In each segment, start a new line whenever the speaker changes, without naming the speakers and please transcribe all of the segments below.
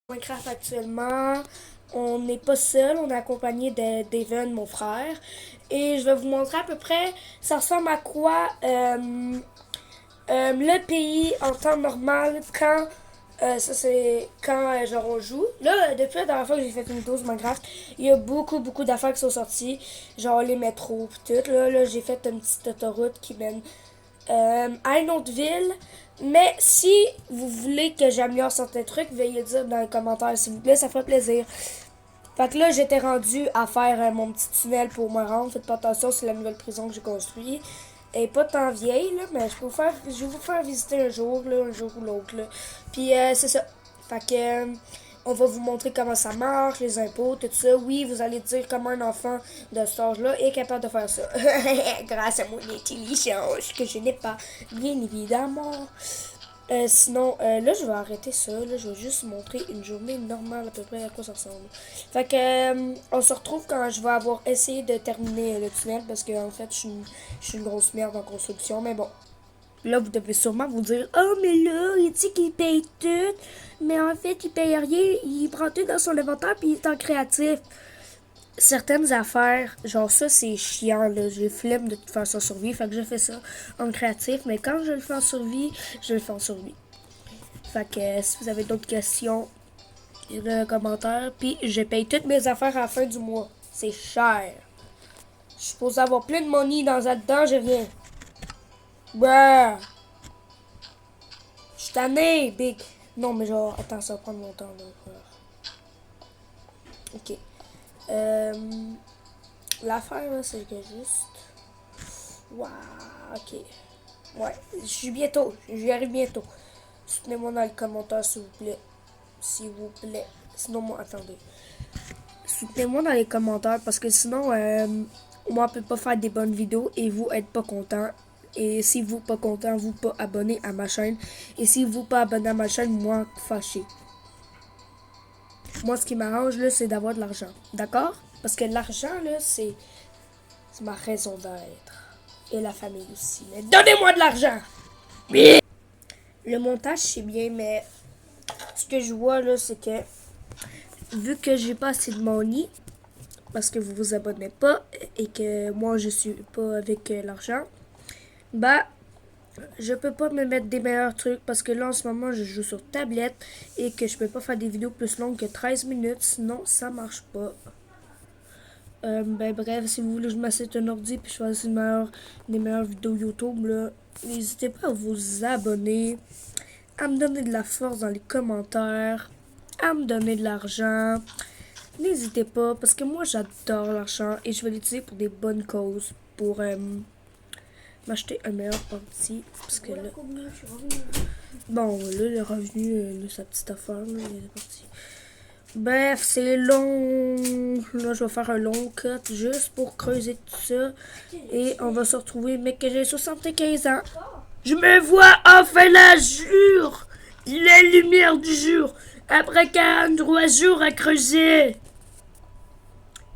Minecraft actuellement. On n'est pas seul, on est accompagné d'Evan, mon frère. Et je vais vous montrer à peu près, ça ressemble à quoi le pays en temps normal quand ça c'est quand genre on joue. Là, depuis la dernière fois que j'ai fait une vidéo sur Minecraft, il y a beaucoup d'affaires qui sont sorties. Genre les métros pis tout. Là j'ai fait une petite autoroute qui mène à une autre ville. Mais si vous voulez que j'améliore certains trucs, veuillez le dire dans les commentaires s'il vous plaît, ça ferait plaisir. Fait que là, j'étais rendu à faire mon petit tunnel pour me rendre. Faites pas attention, c'est la nouvelle prison que j'ai construite. Elle est pas tant vieille, là, mais je vais vous faire visiter un jour ou l'autre. Puis c'est ça. Fait que on va vous montrer comment ça marche, les impôts, tout ça. Oui, vous allez dire comment un enfant de cet âge-là est capable de faire ça. Grâce à mon intelligence que je n'ai pas, bien évidemment. Sinon, là, je vais arrêter ça. Là, je vais juste montrer une journée normale à peu près à quoi ça ressemble. Fait que, on se retrouve quand je vais avoir essayé de terminer le tunnel parce que, en fait, je suis une grosse merde en construction. Mais bon, là, vous devez sûrement vous dire, oh, mais là, il dit qu'il paye tout. Mais en fait, il paye rien. Il prend tout dans son inventaire puis il est en créatif. Certaines affaires, genre ça, c'est chiant, là. J'ai flemme de faire ça en survie, fait que je fais ça en créatif. Mais quand je le fais en survie, je le fais en survie. Fait que si vous avez d'autres questions, dites-le dans les commentaires. Puis je paye toutes mes affaires à la fin du mois. C'est cher. Je suis supposé avoir plein de money dans là-dedans, j'ai rien. Bruh. Je suis tanné, big. Non, mais genre, attends, ça va prendre mon temps, là. Ok. L'affaire, là, c'est que juste... Waouh, ok. Ouais, je suis bientôt. J'y arrive bientôt. Soutenez-moi dans les commentaires, s'il vous plaît. S'il vous plaît. Sinon, moi, attendez. Soutenez-moi dans les commentaires parce que sinon, moi, je peux pas faire des bonnes vidéos et vous êtes pas content. Et si vous pas content, vous pas abonné à ma chaîne. Et si vous pas abonné à ma chaîne, moi, fâché. Moi, ce qui m'arrange, là, c'est d'avoir de l'argent. D'accord? Parce que l'argent, là, c'est ma raison d'être. Et la famille aussi. Mais donnez-moi de l'argent! Le montage, c'est bien, mais ce que je vois, là, c'est que vu que j'ai pas assez de money, parce que vous vous abonnez pas et que moi, je suis pas avec l'argent, bah, je peux pas me mettre des meilleurs trucs parce que là, en ce moment, je joue sur tablette et que je peux pas faire des vidéos plus longues que 13 minutes, sinon, ça marche pas. Ben bref, si vous voulez que je m'assiste un ordi puis je fasse des meilleures vidéos YouTube, là, n'hésitez pas à vous abonner, à me donner de la force dans les commentaires, à me donner de l'argent. N'hésitez pas, parce que moi j'adore l'argent et je vais l'utiliser pour des bonnes causes, pour m'acheter un meilleur ordi. Parce que là, bon, là, le revenu de sa petite affaire, là, il est parti. Bref, c'est long. Là, je vais faire un long cut juste pour creuser tout ça. Et on va se retrouver, mec, que j'ai 75 ans. Je me vois enfin la jure. La lumière du jour. Après 43 jours à creuser.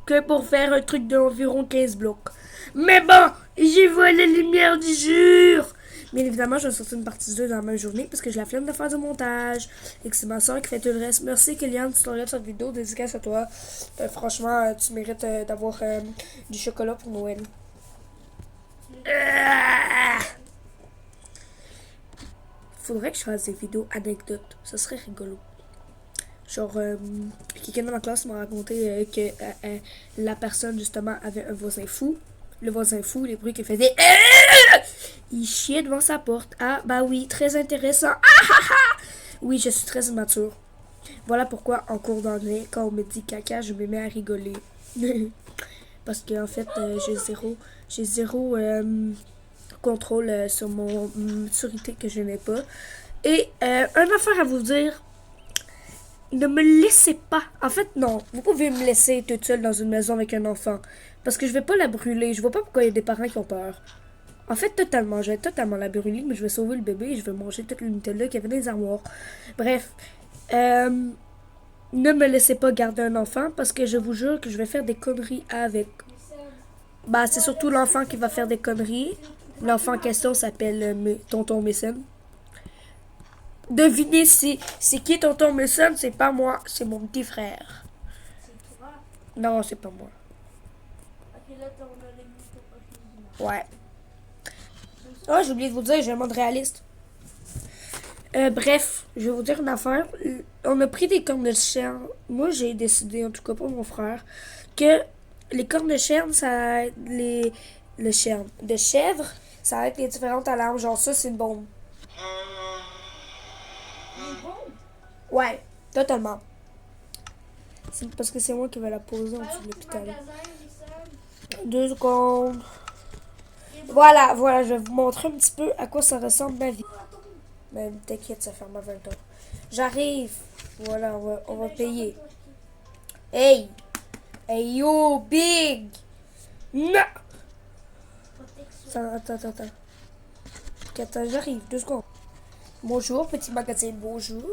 Que pour faire un truc d'environ 15 blocs. Mais bon, j'y vois la lumière du jour. Bien évidemment, je vais sortir une partie 2 dans la même journée parce que j'ai la flemme de faire du montage. Et que c'est ma soeur qui fait tout le reste. Merci Kylian, tu t'enlèves cette vidéo, dédicace à toi. Franchement, tu mérites d'avoir du chocolat pour Noël. Faudrait que je fasse des vidéos anecdotes. Ça serait rigolo. Genre, quelqu'un dans ma classe m'a raconté que la personne, justement, avait un voisin fou. Le voisin fou, les bruits qu'il faisait. Il chiait devant sa porte. Ah, bah oui, très intéressant. Oui, je suis très immature. Voilà pourquoi, en cours d'anglais, quand on me dit caca, je me mets à rigoler. Parce qu'en fait, j'ai zéro contrôle sur mon maturité que je n'ai pas. Et une affaire à vous dire, ne me laissez pas. En fait, non. Vous pouvez me laisser toute seule dans une maison avec un enfant. Parce que je vais pas la brûler. Je vois pas pourquoi il y a des parents qui ont peur. En fait, totalement. Je vais totalement la brûler, mais je vais sauver le bébé et je vais manger toute le Nutella qu'il y avait dans les armoires. Bref. Ne me laissez pas garder un enfant parce que je vous jure que je vais faire des conneries avec. Bah, c'est surtout l'enfant qui va faire des conneries. L'enfant en question s'appelle Tonton Mason. Devinez c'est qui tonton Mason? C'est pas moi, c'est mon petit frère.
C'est toi.
Non, c'est pas moi.
Ok, là, on a les mots.
Ouais. Ah, j'ai oublié de vous dire, j'ai un mode réaliste. Bref, je vais vous dire une affaire. On a pris des cornes de chien. Moi, j'ai décidé, en tout cas pour mon frère, que les cornes de chien, ça va être le chien. De chèvre, ça va être les différentes alarmes. Genre ça, c'est une bombe.
Une bombe?
Ouais, totalement. C'est parce que c'est moi qui vais la poser en dessous de l'hôpital.
Magasin, Nissan.
2 secondes. Voilà, je vais vous montrer un petit peu à quoi ça ressemble ma vie. Mais t'inquiète, ça ferme à 20 ans. J'arrive. Voilà, on va payer. Hey! Hey yo, big! Non! Attends. Attends, j'arrive, 2 secondes. Bonjour, petit magasin, bonjour.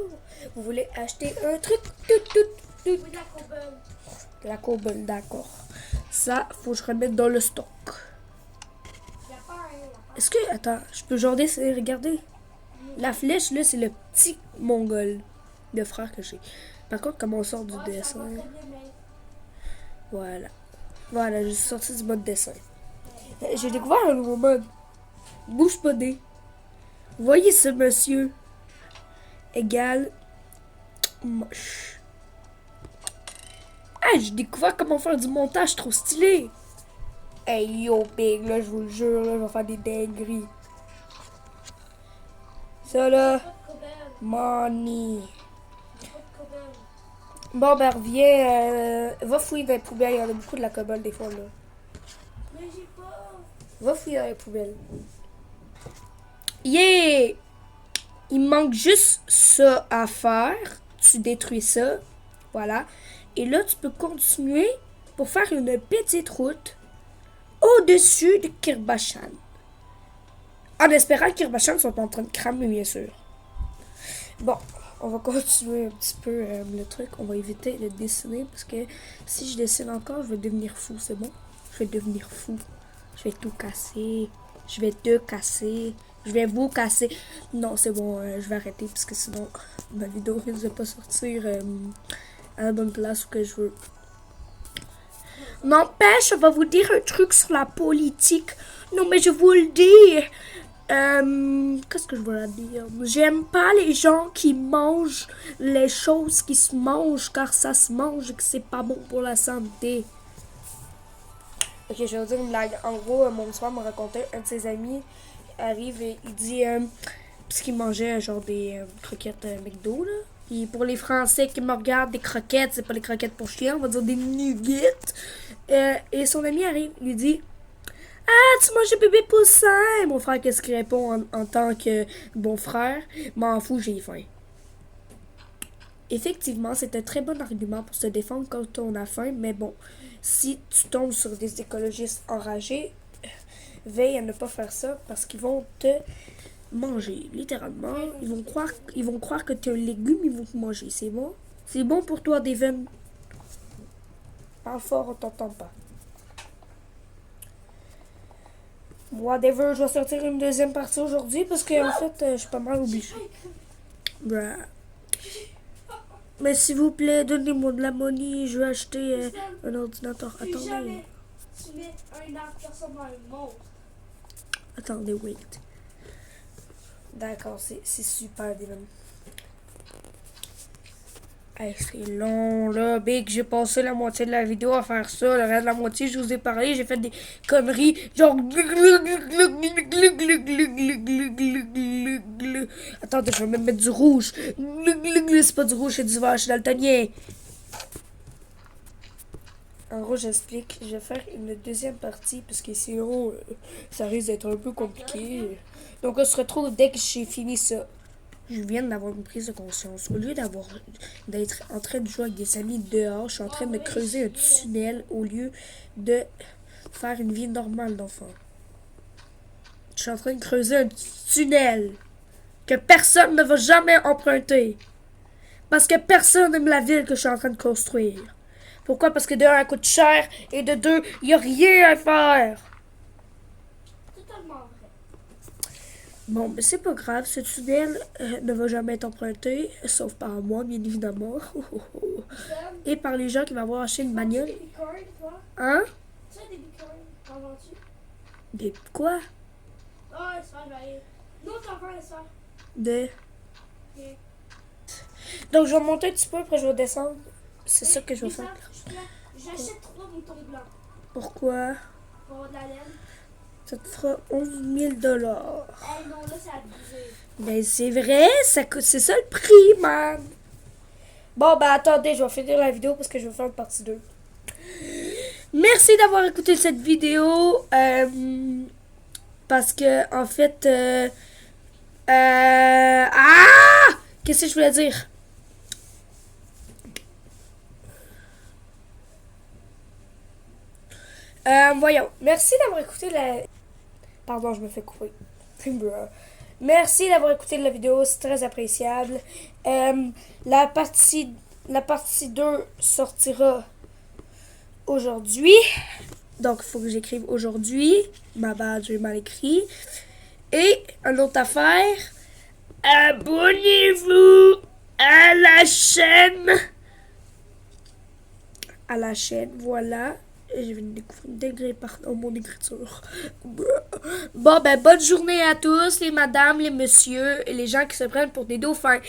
Vous voulez acheter un truc?
Oui, la cobble.
La cobble, d'accord. Ça, faut que je remette dans le stock.
Y'a pas un.
Est-ce que, attends, je peux genre essayer, regardez. La flèche, là, c'est le petit mongol. Le frère que j'ai. Par contre, comment on sort du dessin? Voilà. Voilà, je suis sortie du mode dessin. J'ai découvert un nouveau mode. Bouge pas des. Voyez ce monsieur. Égal. Moche. Ah, j'ai découvert comment faire du montage trop stylé. Hey yo, big, là, je vous le jure, là, je vais faire des dingueries. Ça, là. Money. Bon, ben, reviens. Va fouiller dans les poubelles. Il y en a beaucoup de la cobble, des fois, là.
Mais j'ai pas.
Va fouiller dans les poubelles. Yeah! Il manque juste ça à faire. Tu détruis ça. Voilà. Et là, tu peux continuer pour faire une petite route au-dessus de Kirbachan. En espérant que Kirbachan soit en train de cramer, bien sûr. Bon, on va continuer un petit peu le truc. On va éviter de dessiner parce que si je dessine encore, je vais devenir fou. C'est bon? Je vais devenir fou. Je vais tout casser. Je vais te casser. Je vais vous casser. Non, c'est bon, je vais arrêter parce que sinon ma vidéo risque de pas sortir à la bonne place où que je veux. N'empêche, je vais vous dire un truc sur la politique. Non, mais je vous le dis. Qu'est-ce que je voulais dire? J'aime pas les gens qui mangent les choses qui se mangent car ça se mange et que c'est pas bon pour la santé. Ok, je vais vous dire une blague. En gros, mon soeur m'a raconté, un de ses amis arrive et il dit, parce qu'il mangeait genre des croquettes McDo, là. Puis pour les Français qui me regardent, des croquettes, c'est pas les croquettes pour chiens, on va dire des nuggets. Et son ami arrive, lui dit, ah, tu manges bébé poussin! Mon frère, qu'est-ce qu'il répond en tant que bon frère? M'en fous, j'ai faim. Effectivement, c'est un très bon argument pour se défendre quand on a faim, mais bon, si tu tombes sur des écologistes enragés, veille à ne pas faire ça parce qu'ils vont te manger, littéralement. Ils vont croire que tu es un légume, ils vont te manger, c'est bon? C'est bon pour toi, Devin? Parle fort, on t'entend pas. Whatever, je vais sortir une deuxième partie aujourd'hui parce que en fait, je suis pas mal obligée. Bruh. Mais s'il vous plaît, donnez-moi de la money, je vais acheter un ordinateur. Attendez.
Jamais tu mets un arbre qui ressemble à un monstre.
Attendez, wait. D'accord, c'est super, Dylan. Hey, c'est long, là, Big. J'ai passé la moitié de la vidéo à faire ça. Le reste de la moitié, je vous ai parlé. J'ai fait des conneries. Genre. Attendez, je vais même mettre du rouge. C'est pas du rouge, c'est du vert. Je suis daltonien. En gros, j'explique. Je vais faire une deuxième partie parce que sinon, ça risque d'être un peu compliqué. Donc, on se retrouve dès que j'ai fini ça. Je viens d'avoir une prise de conscience. Au lieu d'être en train de jouer avec des amis dehors, je suis en train de creuser un tunnel au lieu de faire une vie normale d'enfant. Je suis en train de creuser un tunnel que personne ne va jamais emprunter. Parce que personne n'aime la ville que je suis en train de construire. Pourquoi? Parce que de un, elle coûte cher et de deux, il n'y a rien à faire.
Totalement vrai.
Bon, mais c'est pas grave. Cette tunnel ne va jamais être emprunté, sauf par moi, bien évidemment.
Sam,
Et par les gens qui vont avoir acheté une
vends-tu
bagnole.
des bitcoins, toi?
Hein?
Tu sais, des bitcoins, t'en vends-tu?
Des quoi?
Ah, ça va aller. Non, t'en vends ça.
De...
Ok.
Donc, je vais monter un petit peu, après je vais descendre. C'est ça que je vais
Mais ça,
faire.
j'achète 3 moutons blancs
Pourquoi?
pour avoir de la laine.
Ça te fera 11 000 $.
Eh non, là, c'est abusé.
Ben, c'est vrai, ça coûte, c'est ça le prix, man. Bon, ben, attendez, je vais finir la vidéo parce que je vais faire une partie 2. Merci d'avoir écouté cette vidéo. Parce que, en fait, qu'est-ce que je voulais dire? Voyons. Merci d'avoir écouté la... Pardon, je me fais couper. Merci d'avoir écouté la vidéo, c'est très appréciable. La partie 2 sortira aujourd'hui. Donc, il faut que j'écrive aujourd'hui. Ma bad, j'ai mal écrit. Et, une autre affaire. Abonnez-vous à la chaîne. À la chaîne, voilà. Je vais découvrir une degré par mon écriture. Bon, ben, bonne journée à tous, les madames, les messieurs et les gens qui se prennent pour des dauphins.